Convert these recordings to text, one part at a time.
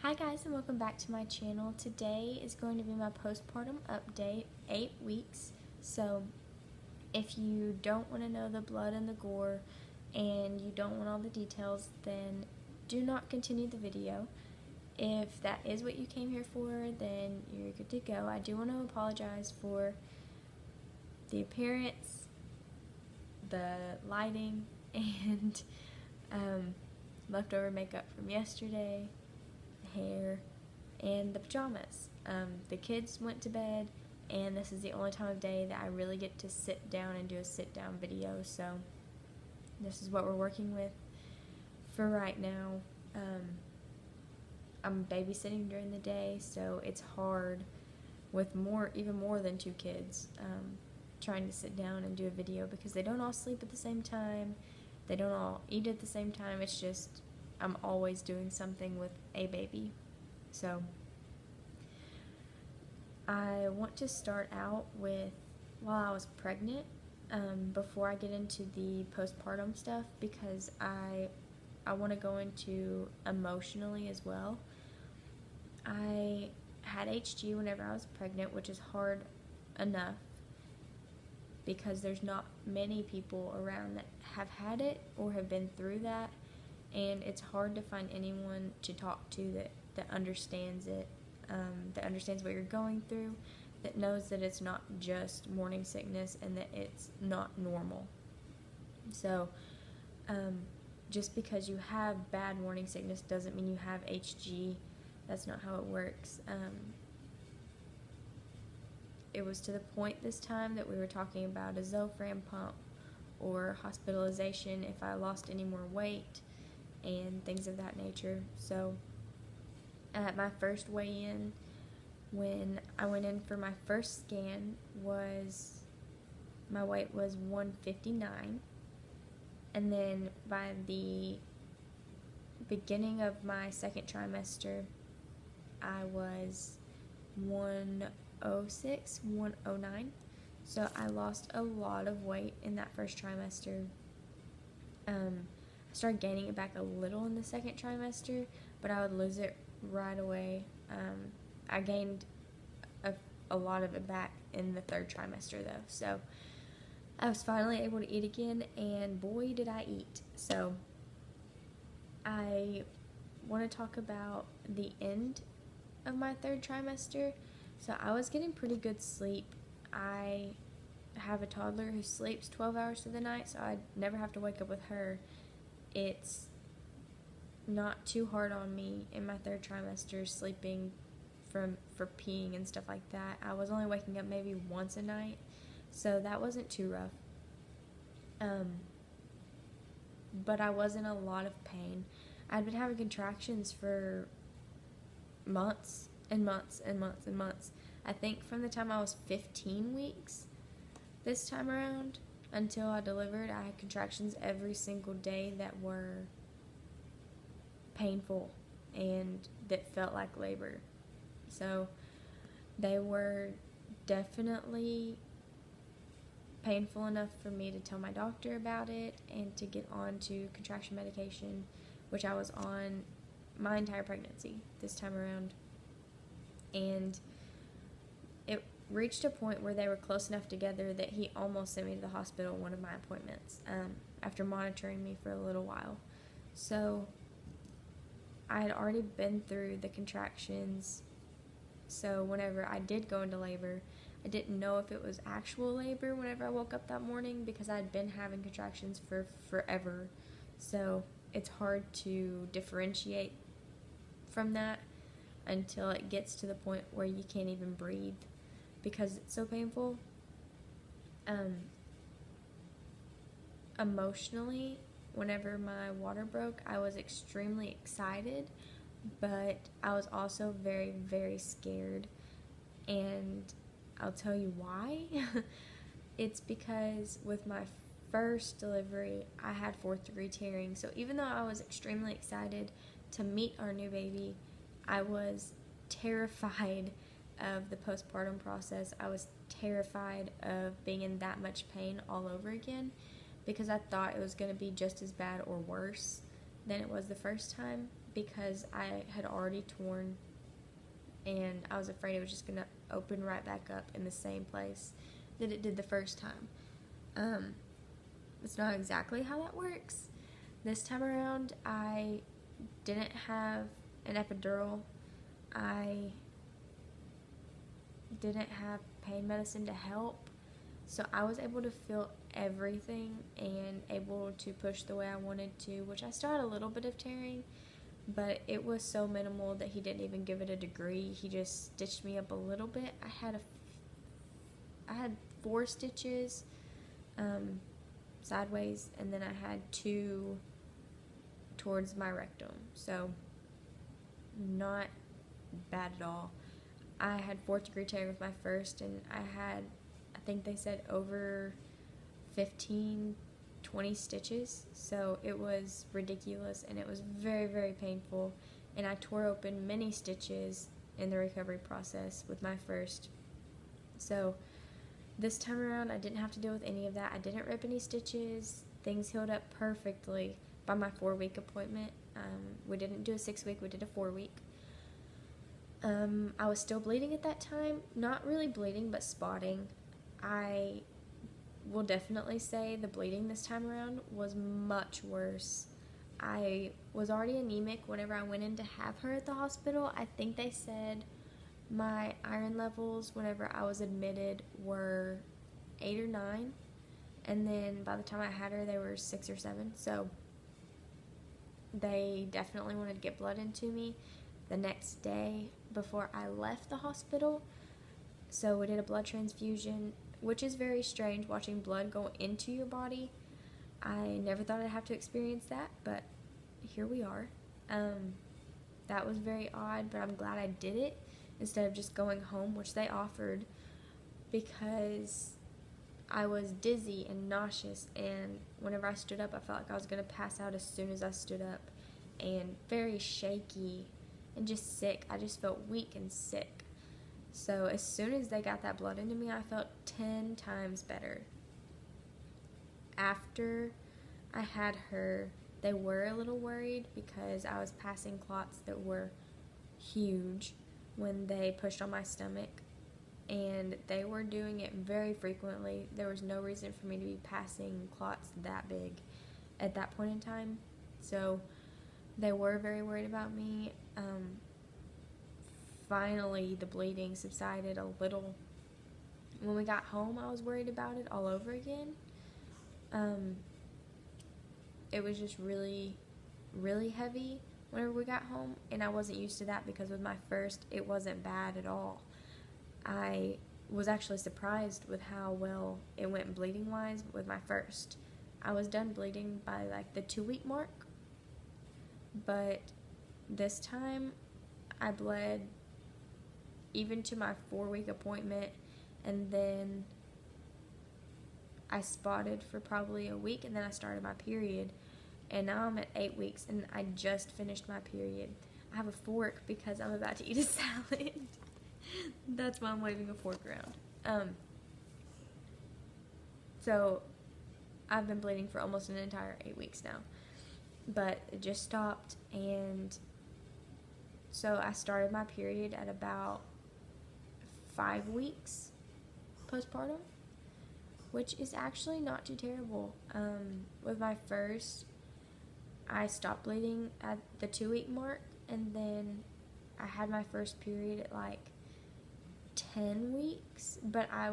Hi guys, and welcome back to my channel. Today is going to be my postpartum update, 8 weeks. So if you don't want to know the blood and the gore and you don't want all the details, then do not continue the video. If that is what you came here for, then you're good to go. I do want to apologize for the appearance, the lighting, and leftover makeup from yesterday, hair, and the pajamas. The kids went to bed, and this is the only time of day that I really get to sit down and do a sit down video, so this is what we're working with for right now. I'm babysitting during the day, so it's hard with even more than 2 kids, trying to sit down and do a video because they don't all sleep at the same time, they don't all eat at the same time. It's just I'm always doing something with a baby. So I want to start out with while I was pregnant, before I get into the postpartum stuff, because I want to go into emotionally as well. I had HG whenever I was pregnant, which is hard enough because there's not many people around that have had it or have been through that, and it's hard to find anyone to talk to that understands it, that understands what you're going through, that knows that it's not just morning sickness and that it's not normal. So just because you have bad morning sickness doesn't mean you have HG. That's not how it works. It was to the point this time that we were talking about a Zofran pump or hospitalization if I lost any more weight and things of that nature. So at my first weigh-in, when I went in for my first scan, my weight was 159, and then by the beginning of my second trimester, I was 106, 109. So I lost a lot of weight in that first trimester. I started gaining it back a little in the second trimester, but I would lose it right away. I gained a lot of it back in the third trimester though. So I was finally able to eat again, and boy did I eat. So I want to talk about the end of my third trimester. So I was getting pretty good sleep. I have a toddler who sleeps 12 hours through the night, so I never have to wake up with her. It's not too hard on me in my third trimester sleeping for peeing and stuff like that. I was only waking up maybe once a night, so that wasn't too rough. But I was in a lot of pain. I'd been having contractions for months and months and months and months. I think from the time I was 15 weeks this time around until I delivered, I had contractions every single day that were painful and that felt like labor. So they were definitely painful enough for me to tell my doctor about it and to get on to contraction medication, which I was on my entire pregnancy this time around. And it reached a point where they were close enough together that he almost sent me to the hospital one of my appointments, after monitoring me for a little while. So I had already been through the contractions, so whenever I did go into labor, I didn't know if it was actual labor whenever I woke up that morning because I had been having contractions for forever. So it's hard to differentiate from that until it gets to the point where you can't even breathe because it's so painful. Emotionally, whenever my water broke, I was extremely excited, but I was also very, very scared, and I'll tell you why. It's because with my first delivery, I had 4th degree tearing, so even though I was extremely excited to meet our new baby, I was terrified of the postpartum process. I was terrified of being in that much pain all over again because I thought it was going to be just as bad or worse than it was the first time. because I had already torn, and I was afraid it was just going to open right back up in the same place that it did the first time. It's not exactly how that works. This time around, I didn't have an epidural. I didn't have pain medicine to help. So I was able to feel everything and able to push the way I wanted to, which I still had a little bit of tearing, but it was so minimal that he didn't even give it a degree. He just stitched me up a little bit. I had 4 stitches sideways, and then I had 2 towards my rectum. So not bad at all. I had 4th degree tearing with my first, and I think they said over 15, 20 stitches. So it was ridiculous, and it was very, very painful. And I tore open many stitches in the recovery process with my first. So this time around, I didn't have to deal with any of that. I didn't rip any stitches. Things healed up perfectly by my 4-week appointment. We didn't do a 6-week, we did a 4-week. I was still bleeding at that time. Not really bleeding, but spotting. I will definitely say the bleeding this time around was much worse. I was already anemic whenever I went in to have her at the hospital. I think they said my iron levels whenever I was admitted were 8 or 9, and then by the time I had her they were 6 or 7. So they definitely wanted to get blood into me the next day before I left the hospital. So we did a blood transfusion, which is very strange, watching blood go into your body. I never thought I'd have to experience that, but here we are. That was very odd, but I'm glad I did it instead of just going home, which they offered, because I was dizzy and nauseous, and whenever I stood up, I felt like I was going to pass out as soon as I stood up, and very shaky and just sick. I just felt weak and sick. So as soon as they got that blood into me, I felt 10 times better. After I had her, they were a little worried because I was passing clots that were huge when they pushed on my stomach, and they were doing it very frequently. There was no reason for me to be passing clots that big at that point in time. So they were very worried about me. Finally, the bleeding subsided a little. When we got home, I was worried about it all over again. It was just really, really heavy whenever we got home, and I wasn't used to that because with my first, it wasn't bad at all. I was actually surprised with how well it went bleeding-wise with my first. I was done bleeding by like the 2-week mark, but this time I bled even to my 4-week appointment, and then I spotted for probably a week, and then I started my period, and now I'm at 8 weeks, and I just finished my period. I have a fork because I'm about to eat a salad. That's why I'm waving a fork around. So I've been bleeding for almost an entire 8 weeks now, but it just stopped, and so I started my period at about 5 weeks postpartum, which is actually not too terrible. With my first, I stopped bleeding at the 2-week mark, and then I had my first period at like 10 weeks, but I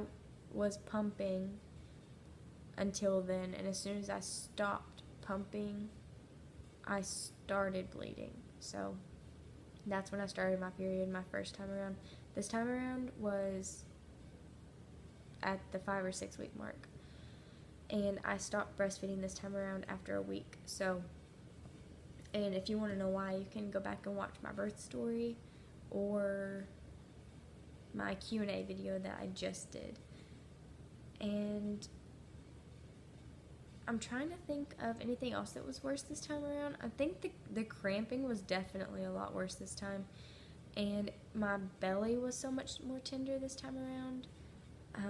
was pumping until then, and as soon as I stopped pumping, I started bleeding. So that's when I started my period my first time around. This time around was at the 5 or 6 week mark, and I stopped breastfeeding this time around after a week. So, and if you want to know why, you can go back and watch my birth story or my Q&A video that I just did. And I'm trying to think of anything else that was worse this time around. I think the cramping was definitely a lot worse this time, and my belly was so much more tender this time around.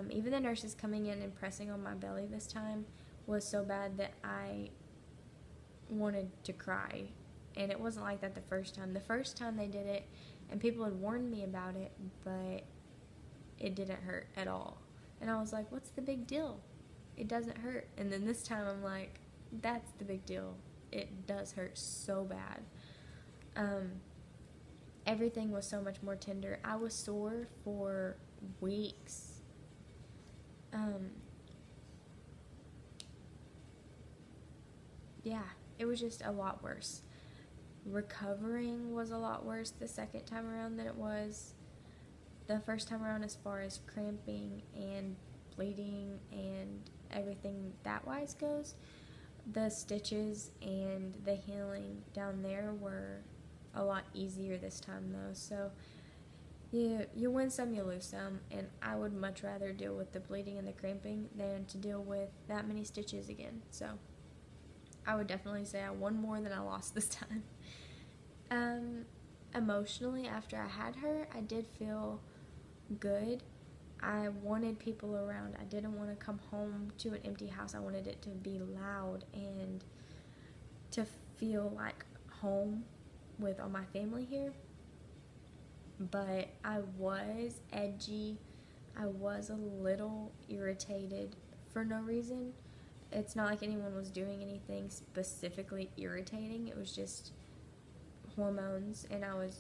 Even the nurses coming in and pressing on my belly this time was so bad that I wanted to cry. And it wasn't like that the first time. The first time they did it, and people had warned me about it, but it didn't hurt at all. And I was like, what's the big deal? It doesn't hurt. And then this time I'm like, that's the big deal. It does hurt so bad. Everything was so much more tender. I was sore for weeks. Yeah, it was just a lot worse. Recovering was a lot worse the second time around than it was the first time around, as far as cramping and bleeding and everything that wise goes. The stitches and the healing down there were a lot easier this time though, so you win some, you lose some, and I would much rather deal with the bleeding and the cramping than to deal with that many stitches again. So I would definitely say I won more than I lost this time. Emotionally, after I had her, I did feel good. I wanted people around. I didn't want to come home to an empty house. I wanted it to be loud and to feel like home with all my family here. But I was edgy. I was a little irritated for no reason. It's not like anyone was doing anything specifically irritating. It was just hormones, and I was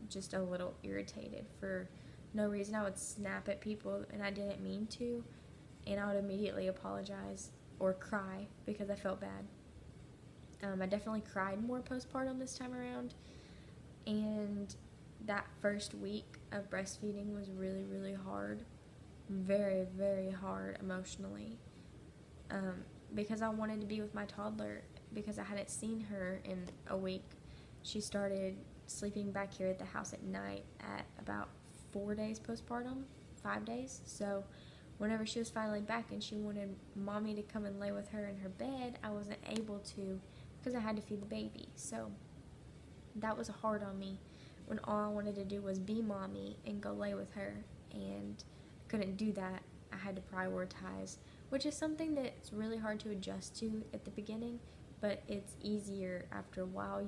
just a little irritated for no reason. I would snap at people, and I didn't mean to, and I would immediately apologize or cry because I felt bad. I definitely cried more postpartum this time around, and that first week of breastfeeding was really, really hard. Very, very hard emotionally. Because I wanted to be with my toddler, because I hadn't seen her in a week. She started sleeping back here at the house at night at about 4 days postpartum, 5 days. So whenever she was finally back and she wanted mommy to come and lay with her in her bed, I wasn't able to because I had to feed the baby. So that was hard on me when all I wanted to do was be mommy and go lay with her, and couldn't do that. I had to prioritize, which is something that's really hard to adjust to at the beginning, but it's easier after a while.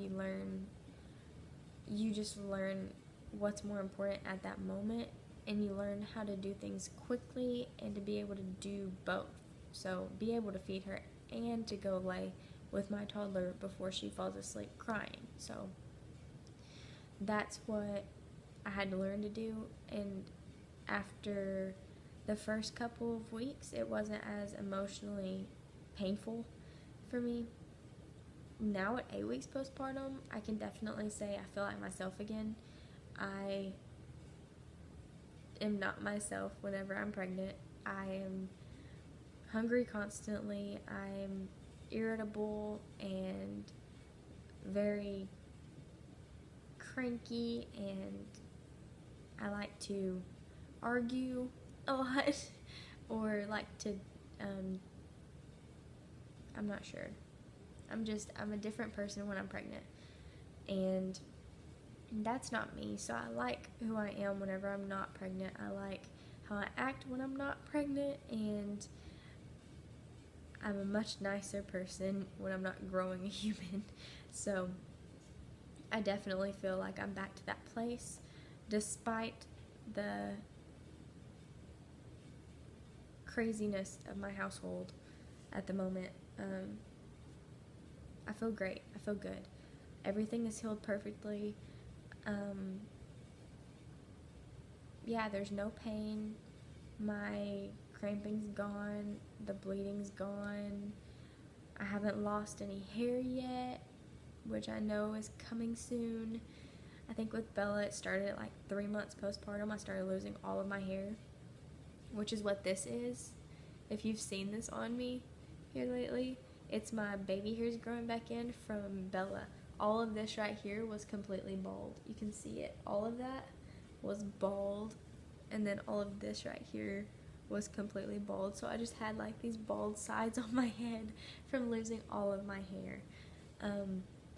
You just learn what's more important at that moment, and you learn how to do things quickly and to be able to do both. So be able to feed her and to go lay with my toddler before she falls asleep crying. So that's what I had to learn to do, and after the first couple of weeks, it wasn't as emotionally painful for me. Now at 8 weeks postpartum, I can definitely say I feel like myself again. I am not myself whenever I'm pregnant. I am hungry constantly. I'm irritable and very cranky, and I like to argue a lot or like to I'm not sure. I'm a different person when I'm pregnant, and that's not me. So I like who I am whenever I'm not pregnant. I like how I act when I'm not pregnant, and I'm a much nicer person when I'm not growing a human. So I definitely feel like I'm back to that place, despite the craziness of my household at the moment. I feel great. I feel good. Everything is healed perfectly. Yeah, there's no pain. My cramping's gone. The bleeding's gone. I haven't lost any hair yet, which I know is coming soon. I think with Bella, it started at like 3 months postpartum. I started losing all of my hair, which is what this is. If you've seen this on me here lately, it's my baby hairs growing back in from Bella. All of this right here was completely bald. You can see it. All of that was bald, and then all of this right here was completely bald. So I just had like these bald sides on my head from losing all of my hair.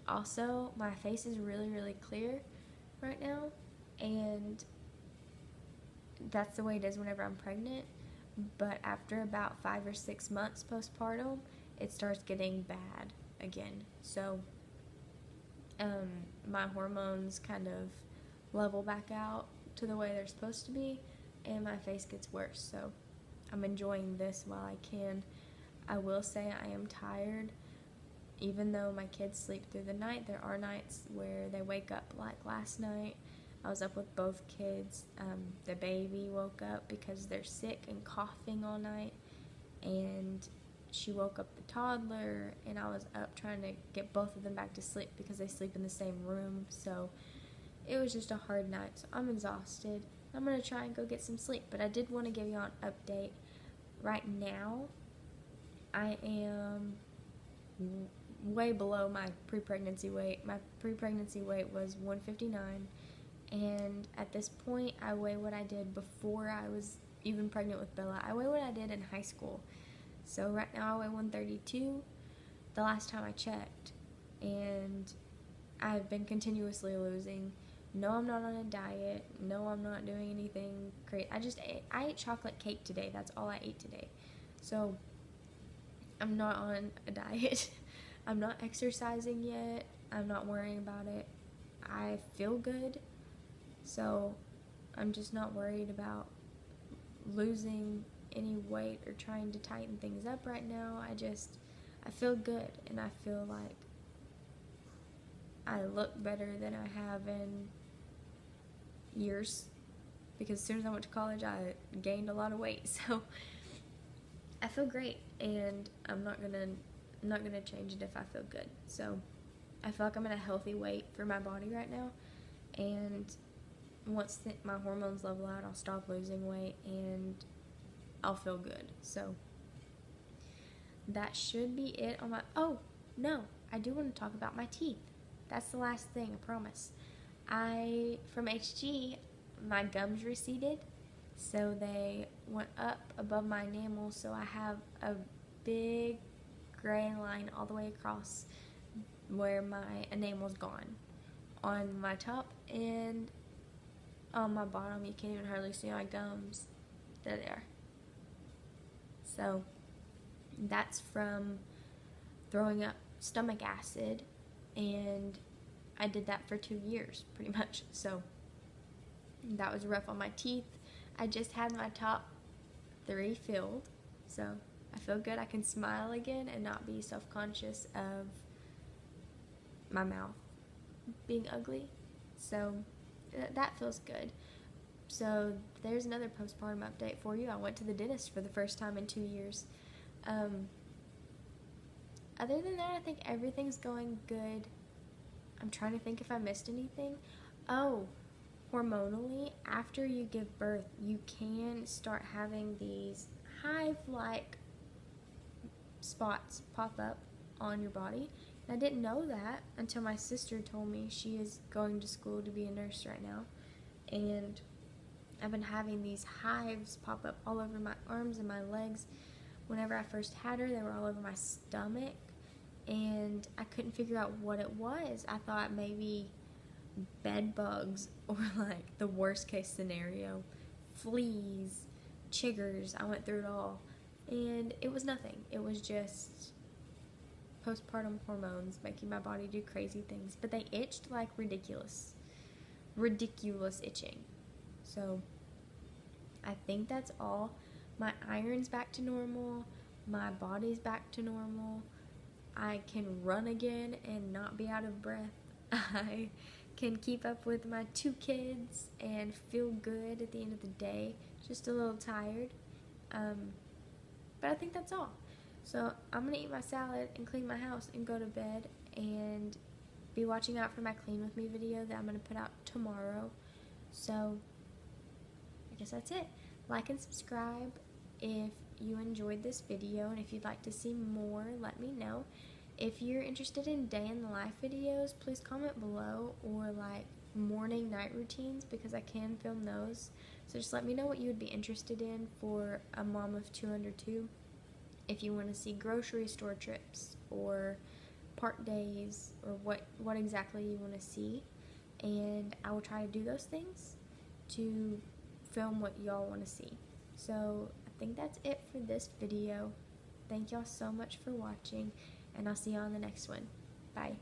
Also, my face is really, really clear right now, and that's the way it is whenever I'm pregnant. But after about 5 or 6 months postpartum, it starts getting bad again. So my hormones kind of level back out to the way they're supposed to be, and my face gets worse. So I'm enjoying this while I can. I will say I am tired. Even though my kids sleep through the night, there are nights where they wake up. Like last night, I was up with both kids. The baby woke up because they're sick and coughing all night, and she woke up the toddler, and I was up trying to get both of them back to sleep because they sleep in the same room. So it was just a hard night. So I'm exhausted. I'm going to try and go get some sleep, but I did want to give you an update. Right now, I am way below my pre-pregnancy weight. My pre-pregnancy weight was 159, and at this point I weigh what I did before I was even pregnant with Bella. I weigh what I did in high school. So right now I weigh 132 the last time I checked, and I've been continuously losing. No, I'm not on a diet. No, I'm not doing anything great. I ate chocolate cake today. That's all I ate today. So I'm not on a diet. I'm not exercising yet. I'm not worrying about it. I feel good. So I'm just not worried about losing any weight or trying to tighten things up right now. I feel good, and I feel like I look better than I have in years, because as soon as I went to college I gained a lot of weight. So I feel great, and I'm not gonna change it if I feel good. So I feel like I'm at a healthy weight for my body right now, and once my hormones level out, I'll stop losing weight and I'll feel good. So that should be it on my... Oh, no, I do want to talk about my teeth. That's the last thing, I promise. From HG, my gums receded, so they went up above my enamel, so I have a big gray line all the way across where my enamel's gone. On my top and on my bottom, you can't even hardly see my gums. There they are. So that's from throwing up stomach acid, and I did that for 2 years pretty much. So that was rough on my teeth. I just had my top 3 filled, so I feel good. I can smile again and not be self-conscious of my mouth being ugly. So that feels good. So there's another postpartum update for you. I went to the dentist for the first time in 2 years. Other than that, I think everything's going good. I'm trying to think if I missed anything. Oh, hormonally, after you give birth, you can start having these hive-like spots pop up on your body. And I didn't know that until my sister told me. She is going to school to be a nurse right now, and I've been having these hives pop up all over my arms and my legs. Whenever I first had her, they were all over my stomach, and I couldn't figure out what it was. I thought maybe bed bugs, or like the worst case scenario, fleas, chiggers. I went through it all, and it was nothing. It was just postpartum hormones making my body do crazy things, but they itched like ridiculous itching. So I think that's all. My iron's back to normal. My body's back to normal. I can run again and not be out of breath. I can keep up with my 2 kids and feel good at the end of the day. Just a little tired. But I think that's all. So I'm going to eat my salad and clean my house and go to bed, and be watching out for my Clean With Me video that I'm going to put out tomorrow. So I guess that's it. Like and subscribe if you enjoyed this video, and if you'd like to see more, let me know. If you're interested in day in the life videos, please comment below, or like morning night routines, because I can film those. So just let me know what you would be interested in for a mom of 2 under 2. If you want to see grocery store trips or park days, or what exactly you want to see, and I will try to do those things to film what y'all want to see. So I think that's it for this video. Thank y'all so much for watching, and I'll see y'all on the next one. Bye.